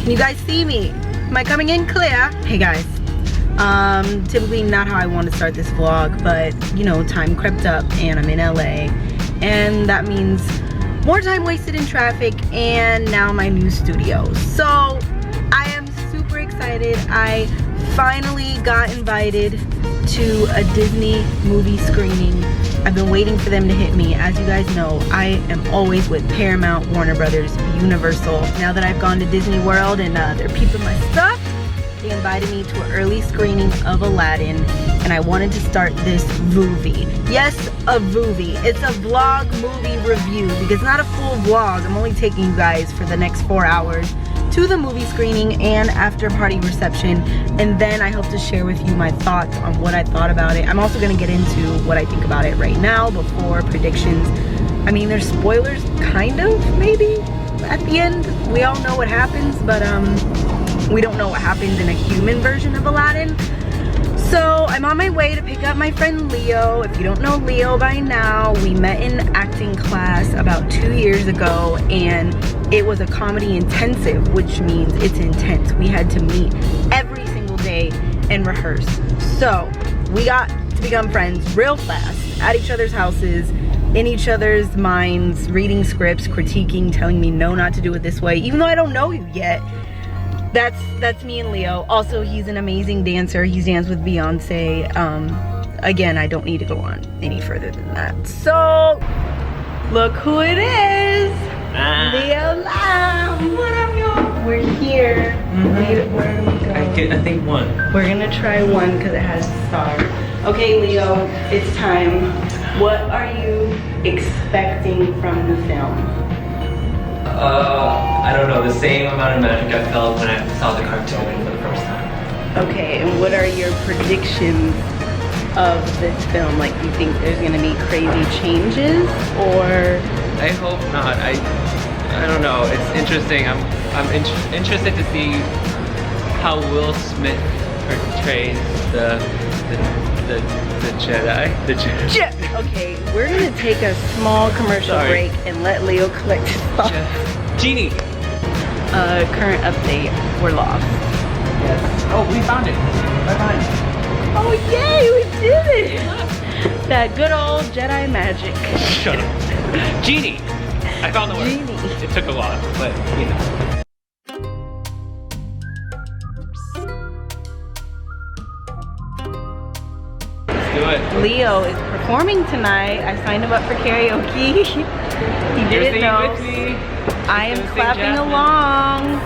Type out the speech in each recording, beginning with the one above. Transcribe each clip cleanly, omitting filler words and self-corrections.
Can you guys see me? Am I coming in clear? Hey guys. Typically not how I want to start this vlog, but you know, time crept up and I'm in LA. And that means more time wasted in traffic and now my new studio. So I am super excited. I finally got invited to a Disney movie screening. I've been waiting for them to hit me. As you guys know, I am always with Paramount, Warner Brothers, Universal. Now that I've gone to Disney World and they're peeping my stuff, they invited me to an early screening of Aladdin, and I wanted to start this Voovie. Yes, a Voovie. It's a vlog movie review because it's not a full vlog. I'm only taking you guys for the next 4 hours to the movie screening and after party reception, and then I hope to share with you my thoughts on what I thought about it. I'm also going to get into what I think about it right now before predictions. I mean, there's spoilers, kind of, maybe, at the end. We all know what happens, but we don't know what happens in a human version of Aladdin. So I'm on my way to pick up my friend Leo. If you don't know Leo by now, we met in acting class about 2 years ago, and it was a comedy intensive, which means it's intense. We had to meet every single day and rehearse. So we got to become friends real fast at each other's houses, in each other's minds, reading scripts, critiquing, telling me no, not to do it this way, even though I don't know you yet. That's me and Leo. Also, he's an amazing dancer. He's danced with Beyonce. Again, I don't need to go on any further than that. So, look who it is. Leo Lam. What up, y'all? We're here. Where do we go? I think one. We're gonna try one because it has a star. Okay, Leo, it's time. What are you expecting from the film? I don't know, the same amount of magic I felt when I saw the cartoon for the first time. Okay, and what are your predictions of this film? Like, do you think there's gonna be crazy changes, or? I hope not. I don't know. It's interesting. I'm interested to see how Will Smith portrays the Jedi. The Jedi. Okay, we're gonna take a small commercial break and let Leo collect his thoughts. Genie. Current update, we're lost. Yes. Oh, we found it. Bye-bye. Oh yay, we did it! That good old Jedi magic. Shut up. Genie. I found the word. Genie. It took a while, but you know. Leo is performing tonight. I signed him up for karaoke. He didn't know. I am clapping along.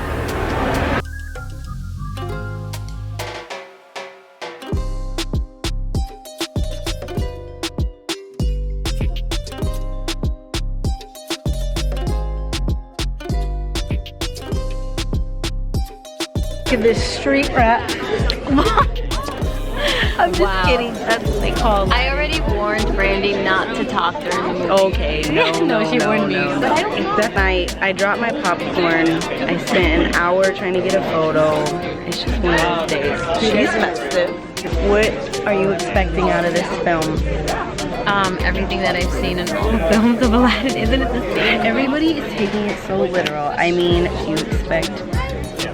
Look at this street rap. I'm just kidding. That's what they call it. I already warned Brandi not to talk during the movie. Okay, no, she warned me. No. But I don't know. That night, I dropped my popcorn. I spent an hour trying to get a photo. It's just one of those days. She's festive. What are you expecting out of this film? Everything that I've seen in all the films of Aladdin. Isn't it the same? Everybody is taking it so literal. I mean, you expect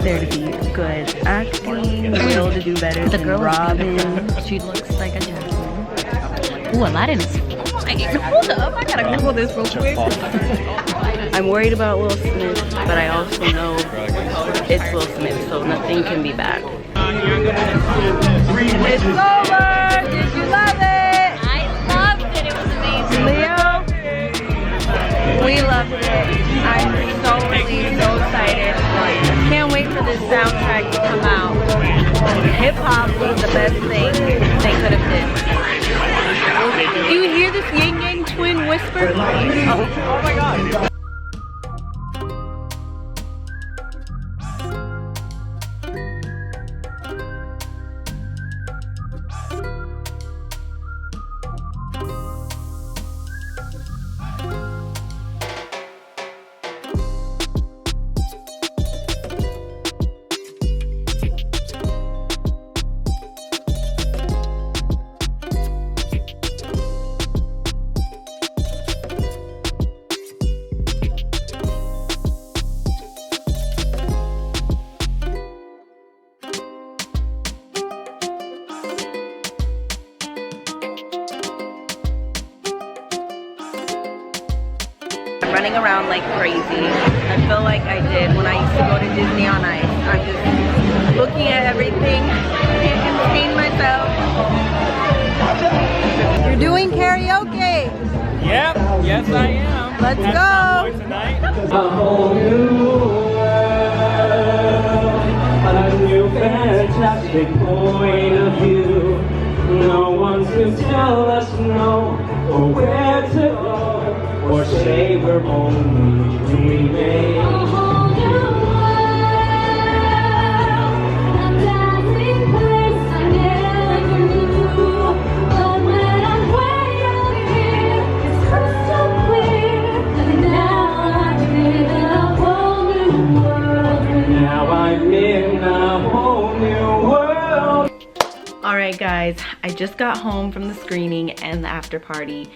there to be good acting, Will to do better The than girl Robin. is beautiful. She looks like a Jasmine. Ooh, Aladdin is fine. Hold up, I gotta Google this real quick. I'm worried about Will Smith, but I also know it's Will Smith, so nothing can be bad. It's over! Did you love it? I loved it. It was amazing. Leo, we loved it. I'm so relieved, so excited. Can't wait for this soundtrack to come out. Hip hop was the best thing they could have did. Do you hear this yin yang twin whisper? Oh my god. running around like crazy. I feel like I did when I used to go to Disney on Ice. I'm just looking at everything, can't contain myself. You're doing karaoke. Yep, yes I am. Let's At go. some point tonight. A whole new world, a new fantastic point of view. No one to tell us no, or where to go, or say we're only dreaming. A whole new world, a dazzling place I never knew. But when I'm way out here, it's crystal clear. And now I'm in a whole new world. Now I'm in a whole new world. Alright guys, I just got home from the screening and the after party.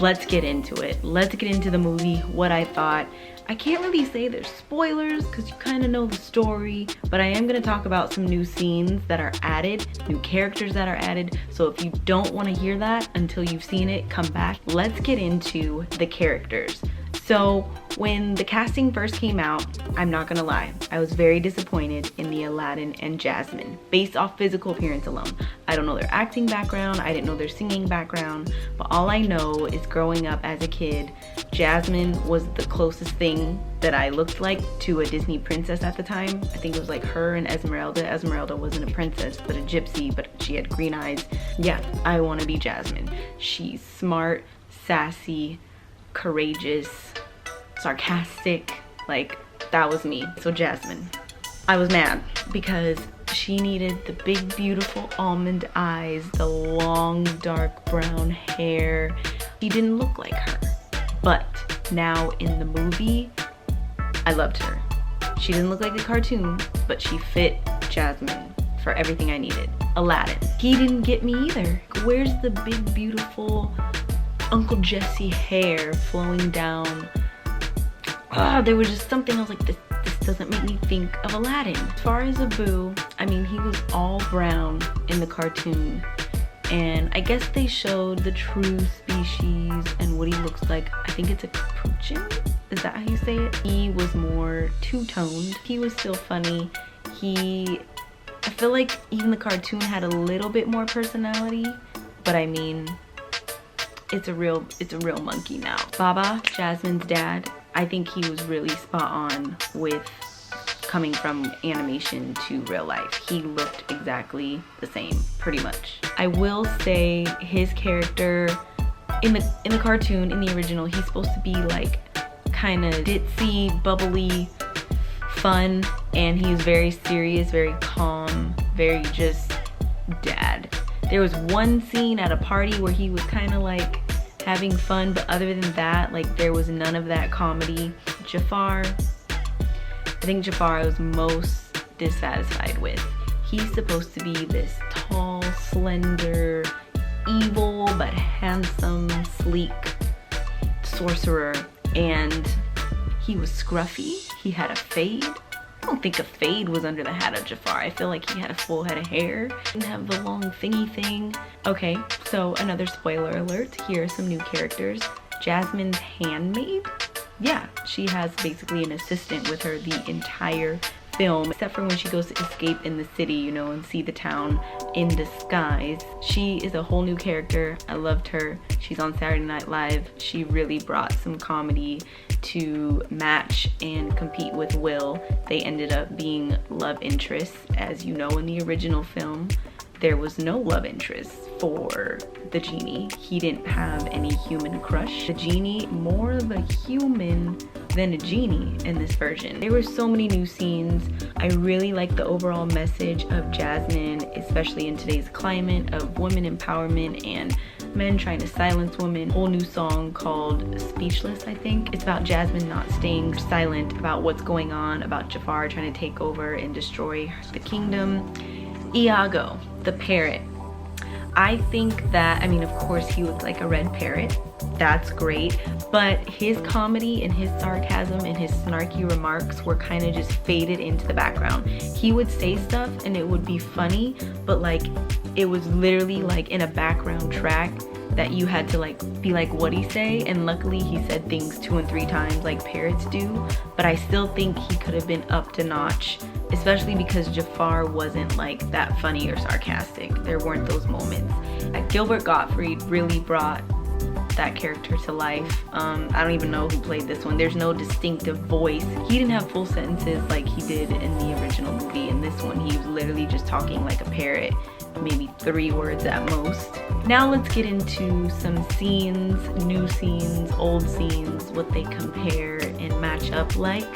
Let's get into it. Let's get into the movie, what I thought. I can't really say there's spoilers because you kind of know the story, but I am going to talk about some new scenes that are added, new characters that are added. So if you don't want to hear that until you've seen it, come back. Let's get into the characters. So when the casting first came out, I'm not gonna lie, I was very disappointed in the Aladdin and Jasmine based off physical appearance alone. I don't know their acting background, I didn't know their singing background, but all I know is growing up as a kid, Jasmine was the closest thing that I looked like to a Disney princess at the time. I think it was like her and Esmeralda. Esmeralda wasn't a princess, but a gypsy, but she had green eyes. Yeah, I wanna be Jasmine. She's smart, sassy, courageous, sarcastic, like that was me. So Jasmine. I was mad because she needed the big beautiful almond eyes, the long dark brown hair. She didn't look like her. But now in the movie, I loved her. She didn't look like a cartoon, but she fit Jasmine for everything I needed. Aladdin. He didn't get me either. Where's the big beautiful Uncle Jesse hair flowing down? There was just something I was like, this doesn't make me think of Aladdin. As far as Abu, I mean, he was all brown in the cartoon, and I guess they showed the true species and what he looks like. I think it's a capuchin, is that how you say it? He was more two-toned. He was still funny. I feel like even the cartoon had a little bit more personality, but I mean, it's a real monkey now. Baba, Jasmine's dad, I think he was really spot on with coming from animation to real life. He looked exactly the same, pretty much. I will say his character in the cartoon, in the original, he's supposed to be like kind of ditzy, bubbly, fun, and he's very serious, very calm, very just dad. There was one scene at a party where he was kind of like having fun, but other than that, like there was none of that comedy. Jafar, I think Jafar I was most dissatisfied with. He's supposed to be this tall, slender, evil but handsome, sleek sorcerer, and he was scruffy. He had a fade. I don't think a fade was under the hat of Jafar. I feel like he had a full head of hair. Didn't have the long thingy thing. Okay, so another spoiler alert. Here are some new characters. Jasmine's handmaid. Yeah, she has basically an assistant with her the entire film, except for when she goes to escape in the city, you know, and see the town in disguise. She is a whole new character. I loved her. She's on Saturday Night Live. She really brought some comedy to match and compete with Will. They ended up being love interests. As you know, in the original film, there was no love interest for the genie. He didn't have any human crush. The genie, more of a human than a genie in this version. There were so many new scenes. I really like the overall message of Jasmine, especially in today's climate of women empowerment and men trying to silence women. Whole new song called Speechless, I think. It's about Jasmine not staying silent about what's going on, about Jafar trying to take over and destroy the kingdom. Iago, the parrot. I think that, I mean, of course he looked like a red parrot. That's great. But his comedy and his sarcasm and his snarky remarks were kind of just faded into the background. He would say stuff and it would be funny, but like it was literally like in a background track. that you had to like be like, what'd he say? And luckily he said things 2 and 3 times like parrots do, but I still think he could have been upped a notch, especially because Jafar wasn't like that funny or sarcastic. There weren't those moments. Gilbert Gottfried really brought that character to life. I don't even know who played this one. There's no distinctive voice. He didn't have full sentences like he did in the original movie. In this one, he was literally just talking like a parrot, maybe 3 words at most. Now let's get into some scenes, new scenes, old scenes, what they compare and match up like.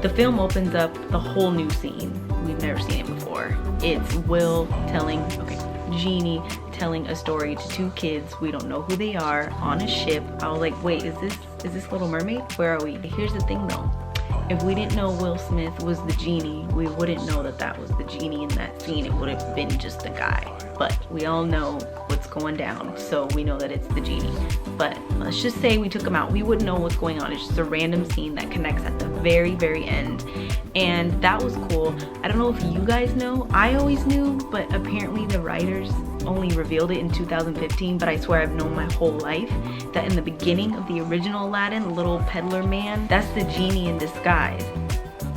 The film opens up the whole new scene. We've never seen it before. It's Will telling, Genie telling a story to 2 kids, we don't know who they are, on a ship. I was like, wait, is this Little Mermaid? Where are we? Here's the thing though. If we didn't know Will Smith was the genie, we wouldn't know that that was the genie in that scene. It would have been just a guy. But we all know what's going down, so we know that it's the genie. But let's just say we took him out. We wouldn't know what's going on. It's just a random scene that connects at the very, very end. And that was cool. I don't know if you guys know. I always knew, but apparently the writers only revealed it in 2015, but I swear I've known my whole life that in the beginning of the original Aladdin, the little peddler man, that's the genie in disguise.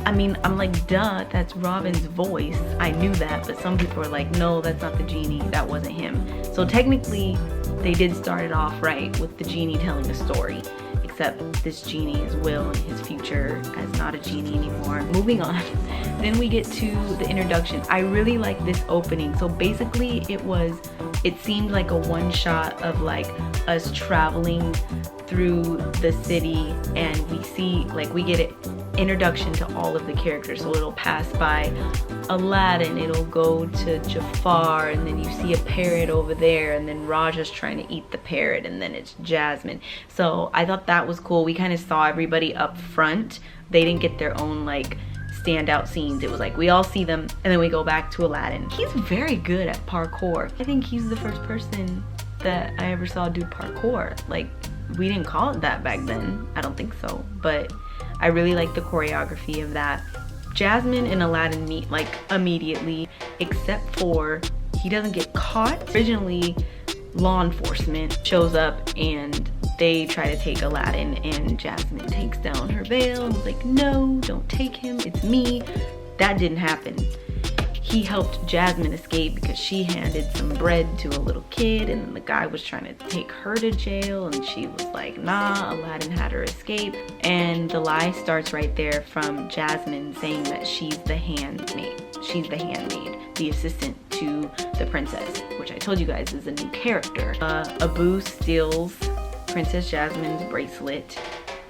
I mean, I'm like, duh, that's Robin's voice. I knew that, but some people are like, no, that's not the genie, that wasn't him. So technically, they did start it off right with the genie telling a story, except this genie is Will and his future as not a genie anymore. Moving on, then we get to the introduction. I really like this opening. So basically it seemed like a one shot of like us traveling through the city, and we see, like, we get an introduction to all of the characters. So it'll pass by Aladdin, it'll go to Jafar, and then you see a parrot over there, and then Raja's trying to eat the parrot, and then it's Jasmine. So I thought that was cool. We kind of saw everybody up front. They didn't get their own like standout scenes. It was like we all see them and then we go back to Aladdin. He's very good at parkour. I think he's the first person that I ever saw do parkour. Like, we didn't call it that back then. I don't think so, but I really like the choreography of that. Jasmine and Aladdin meet like immediately, except for he doesn't get caught. Originally, law enforcement shows up and they try to take Aladdin, and Jasmine takes down her veil and was like, no, don't take him, it's me. That didn't happen. He helped Jasmine escape because she handed some bread to a little kid, and then the guy was trying to take her to jail, and she was like, nah, Aladdin had her escape. And the lie starts right there from Jasmine saying that she's the handmaid. She's the handmaid, the assistant to the princess, which I told you guys is a new character. Abu steals Princess Jasmine's bracelet,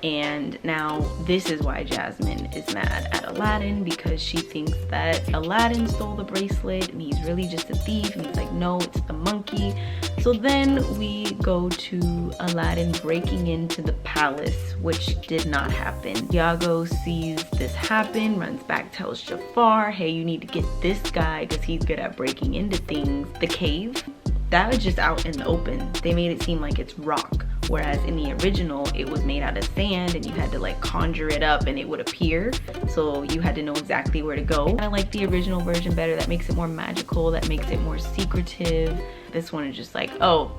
and now this is why Jasmine is mad at Aladdin, because she thinks that Aladdin stole the bracelet and he's really just a thief, and he's like, no, it's the monkey. So then we go to Aladdin breaking into the palace, which did not happen. Iago sees this happen, runs back, tells Jafar, hey, you need to get this guy because he's good at breaking into things. The cave, that was just out in the open. They made it seem like it's rock, whereas in the original it was made out of sand and you had to like conjure it up and it would appear, so you had to know exactly where to go. I like the original version better. That makes it more magical, that makes it more secretive. This one is just like, oh,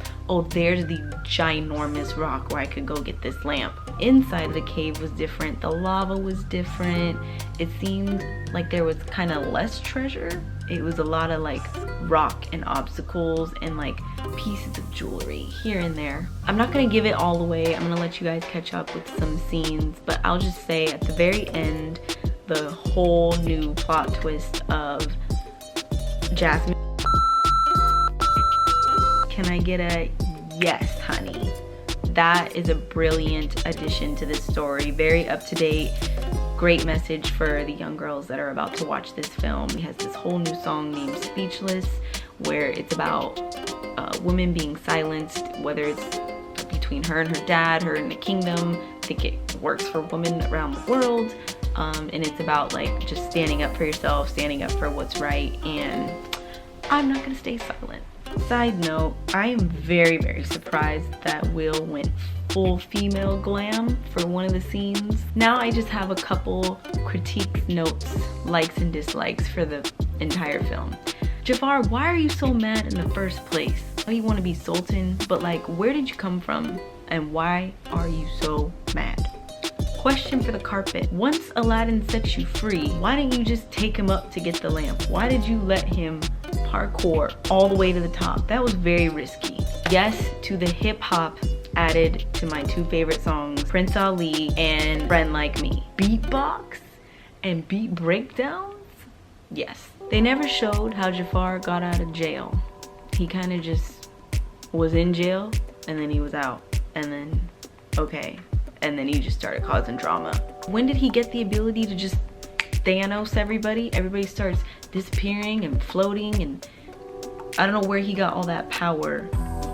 there's the ginormous rock where I could go get this lamp. Inside the cave was different, the lava was different. It seemed like there was kind of less treasure. It was a lot of like rock and obstacles and like pieces of jewelry here and there. I'm not gonna give it all away. I'm gonna let you guys catch up with some scenes, but I'll just say at the very end, the whole new plot twist of Jasmine. Can I get a yes, honey? That is a brilliant addition to this story. Very up to date. Great message for the young girls that are about to watch this film. He has this whole new song named Speechless, where it's about women being silenced, whether it's between her and her dad, her and the kingdom. I think it works for women around the world. And it's about like just standing up for yourself, standing up for what's right, and I'm not gonna stay silent. Side note, I am very, very surprised that Will went full female glam for one of the scenes. Now I just have a couple critique notes, likes and dislikes for the entire film. Jafar, why are you so mad in the first place? know you want to be sultan, but like, where did you come from? And why are you so mad? Question for the carpet. Once Aladdin sets you free, why didn't you just take him up to get the lamp? Why did you let him parkour all the way to the top? That was very risky. Yes to the hip hop added to my 2 favorite songs, Prince Ali and Friend Like Me. Beatbox and beat breakdowns? Yes. They never showed how Jafar got out of jail. He kind of just was in jail and then he was out and then okay. And then he just started causing drama. When did he get the ability to just Thanos everybody? Everybody starts disappearing and floating, and I don't know where he got all that power.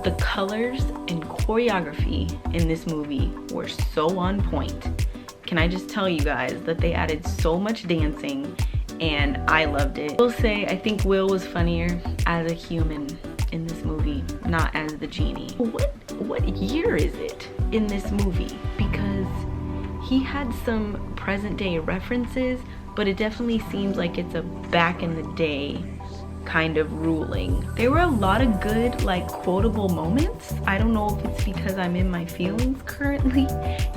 The colors and choreography in this movie were so on point. Can I just tell you guys that they added so much dancing and I loved it. I will say I think Will was funnier as a human in this movie, not as the genie. What year is it in this movie? Because he had some present day references, but it definitely seems like it's a back in the day kind of ruling. There were a lot of good, like, quotable moments. I don't know if it's because I'm in my feelings currently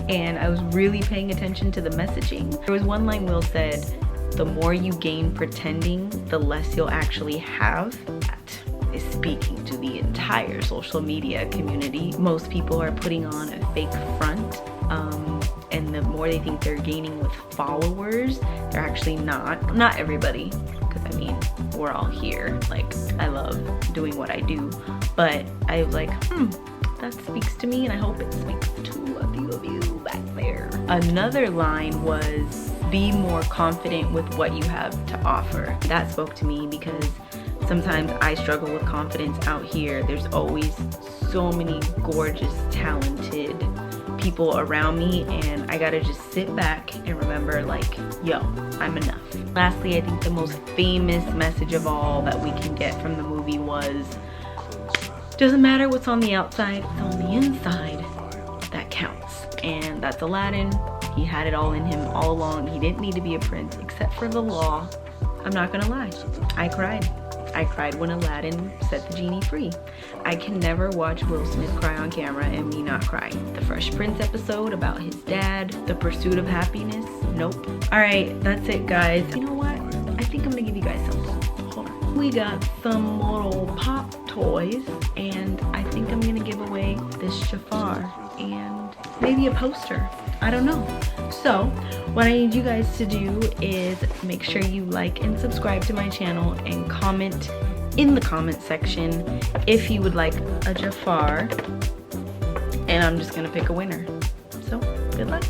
and I was really paying attention to the messaging. There was one line Will said, "The more you gain pretending, the less you'll actually have." That is speaking to the entire social media community. Most people are putting on a fake front, and the more they think they're gaining with followers, they're actually not everybody, because I mean, we're all here. Like, I love doing what I do, but I was like, that speaks to me, and I hope it speaks to a few of you back there. Another line was, "Be more confident with what you have to offer." That spoke to me because sometimes I struggle with confidence out here. There's always so many gorgeous, talented people around me, and I gotta just sit back and remember, like, yo, I'm enough. Lastly, I think the most famous message of all that we can get from the movie was, doesn't matter what's on the outside, it's on the inside that counts. And that's Aladdin. He had it all in him all along. He didn't need to be a prince except for the law. I'm not gonna lie, I cried. I cried when Aladdin set the genie free. I can never watch Will Smith cry on camera and me not cry. The Fresh Prince episode about his dad, The Pursuit of Happiness, nope. All right, that's it, guys. You know what? I think I'm gonna give you guys something. Hold on. We got some little pop toys, and I think I'm gonna give away this Jafar and maybe a poster. I don't know. So what I need you guys to do is make sure you like and subscribe to my channel and comment in the comment section if you would like a Jafar, and I'm just gonna pick a winner. So good luck.